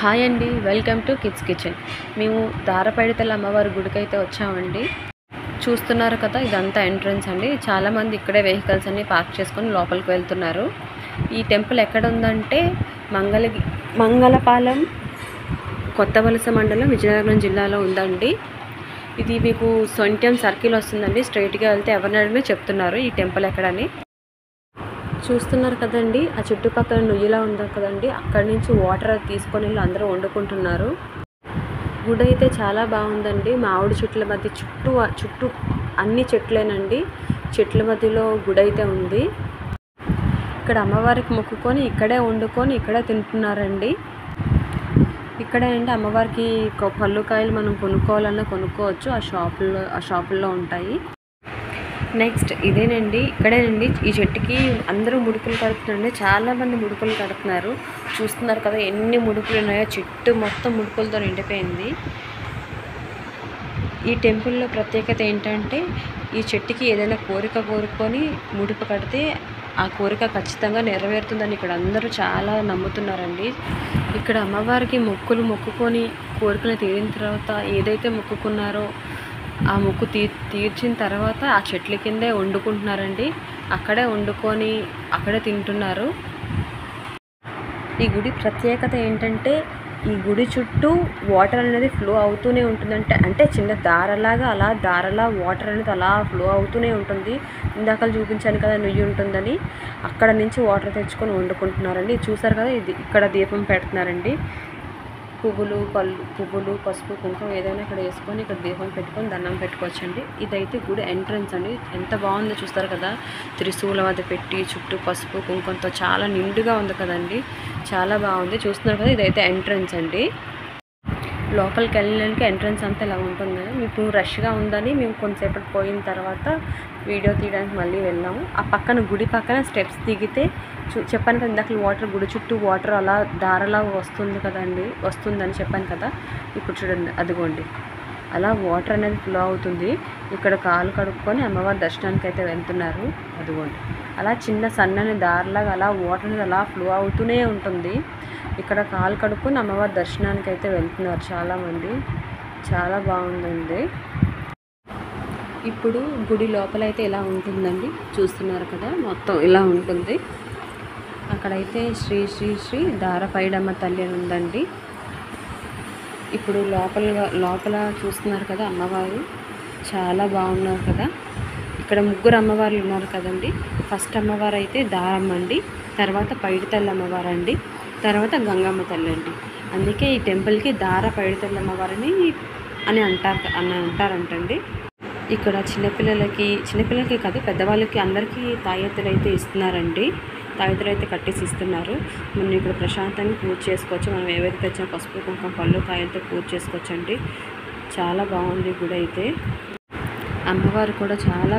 Hi అండి, welcome to kids kitchen. మేము దారపైడితల్లి అమ్మవారి గుడికైతే వచ్చామండి. చూస్తున్నారు కదా, ఇదంతా ఎంట్రన్స్ అండి. చాలామంది ఇక్కడే వెహికల్స్ అన్ని పార్క్ చేసుకొని లోపలికి వెళ్తున్నారు. ఈ టెంపుల్ ఎక్కడ ఉందంటే మంగళపాలెం, కొత్తవలస మండలం, విజయనగరం జిల్లాలో ఉందండి. ఇది మీకు సొంట్యం సర్కిల్ వస్తుందండి. స్ట్రైట్గా వెళ్తే ఎవరిని అడిగినా చెప్తున్నారు ఈ టెంపుల్ ఎక్కడని. చూస్తున్నారు కదండి, ఆ చుట్టుపక్కల నుయ్యిలా ఉంది కదండి, అక్కడి నుంచి వాటర్ తీసుకొని వెళ్ళి అందరూ వండుకుంటున్నారు. గుడి అయితే చాలా బాగుందండి. మామిడి చెట్ల మధ్య చుట్టూ అన్ని చెట్లేనండి. చెట్ల మధ్యలో గుడి అయితే ఉంది. ఇక్కడ అమ్మవారికి మొక్కుకొని ఇక్కడే వండుకొని ఇక్కడే తింటున్నారండి. ఇక్కడే అండి అమ్మవారికి పళ్ళు కాయలు మనం కొనుక్కోవాలన్నా కొనుక్కోవచ్చు. ఆ షాపుల్లో ఉంటాయి. నెక్స్ట్ ఇదేనండి, ఇక్కడేనండి ఈ చెట్టుకి అందరూ ముడుపులు కడుతున్నారండి. చాలామంది ముడుపులు కడుతున్నారు. చూస్తున్నారు కదా ఎన్ని ముడుపులు ఉన్నాయో. చెట్టు మొత్తం ముడుపులతో నిండిపోయింది. ఈ టెంపుల్లో ప్రత్యేకత ఏంటంటే, ఈ చెట్టుకి ఏదైనా కోరుకొని ముడుపు కడితే ఆ కోరిక ఖచ్చితంగా నెరవేరుతుందని ఇక్కడ అందరూ చాలా నమ్ముతున్నారండి. ఇక్కడ అమ్మవారికి మొక్కుకొని కోరికలు తీరిన తర్వాత ఏదైతే మొక్కుకున్నారో ఆ మొక్కు తీర్చిన తర్వాత ఆ చెట్ల కిందే వండుకుంటున్నారండి. అక్కడే వండుకొని అక్కడే తింటున్నారు. ఈ గుడి ప్రత్యేకత ఏంటంటే, ఈ గుడి చుట్టూ వాటర్ అనేది ఫ్లో అవుతూనే ఉంటుందంటే, అంటే చిన్న దారలా వాటర్ అనేది అలా ఫ్లో అవుతూనే ఉంటుంది. ఇందాక చూపించాను కదా నుయ్యి ఉంటుందని, అక్కడ నుంచి వాటర్ తెచ్చుకొని వండుకుంటున్నారండి. చూసారు కదా, ఇది ఇక్కడ దీపం పెడుతున్నారండి. పువ్వులు, పసుపు, కుంకుమ ఏదైనా ఇక్కడ వేసుకొని ఇక్కడ దీపం పెట్టుకొని దండం పెట్టుకోవచ్చండి. ఇదైతే గుడి ఎంట్రన్స్ అండి. ఎంత బాగుందో చూస్తారు కదా, త్రిశూలం అది పెట్టి చుట్టూ పసుపు కుంకుమతో చాలా నిండుగా ఉంది కదండి. చాలా బాగుంది. చూస్తున్నారు కదా, ఇదైతే ఎంట్రన్స్ అండి. లోపలికి వెళ్ళడానికి ఎంట్రన్స్ అంతా ఇలా ఉంటుంది. మీకు రష్గా ఉందని మేము కొంతసేపటి పోయిన తర్వాత వీడియో తీయడానికి మళ్ళీ వెళ్ళాము. ఆ పక్కన గుడి పక్కన స్టెప్స్ దిగితే చెప్పాను కదా ఇందాక వాటర్, గుడి చుట్టూ వాటర్ అలా దారలా వస్తుందని చెప్పాను కదా. ఇప్పుడు చూడండి, అదిగోండి అలా వాటర్ అనేది ఫ్లో అవుతుంది. ఇక్కడ కాలు కడుక్కొని అమ్మవారి దర్శనానికి అయితే వెళ్తున్నారు. అదిగోండి అలా చిన్న సన్నని దారిలాగా అలా వాటర్ అనేది అలా ఫ్లో అవుతూనే ఉంటుంది. ఇక్కడ కాలు కడుక్కొని అమ్మవారి దర్శనానికి అయితే వెళ్తున్నారు చాలామంది. చాలా బాగుందండి. ఇప్పుడు గుడి లోపలైతే ఇలా ఉంటుందండి. చూస్తున్నారు కదా, మొత్తం ఇలా ఉంటుంది. అక్కడైతే శ్రీ శ్రీ శ్రీ దారపైడమ్మ తల్లి అని ఉందండి. ఇప్పుడు లోపల చూస్తున్నారు కదా, అమ్మవారు చాలా బాగున్నారు కదా. ఇక్కడ ముగ్గురు అమ్మవార్లు ఉన్నారు కదండి. ఫస్ట్ అమ్మవారు అయితే దారమ్మ అండి, తర్వాత పైడితల్లి అమ్మవారు అండి, తర్వాత గంగమ్మ తల్లి అండి. అందుకే ఈ టెంపుల్కి దారపైడితల్లి అమ్మవారిని అని అంటారంటండి. ఇక్కడ చిన్నపిల్లలకి కాదు, పెద్దవాళ్ళకి అందరికీ తాయెత్తులు అయితే ఇస్తున్నారండి. తాయెత్తులు అయితే కట్టేసి ఇస్తున్నారు. మనం ఇక్కడ ప్రశాంతంగా పూజ చేసుకోవచ్చు. మనం ఏవైతే తెచ్చిన పసుపు కుంకుమ పళ్ళు కాయలతో పూజ చేసుకోవచ్చండి. చాలా బాగుంది గుడి అయితే. అమ్మవారు కూడా చాలా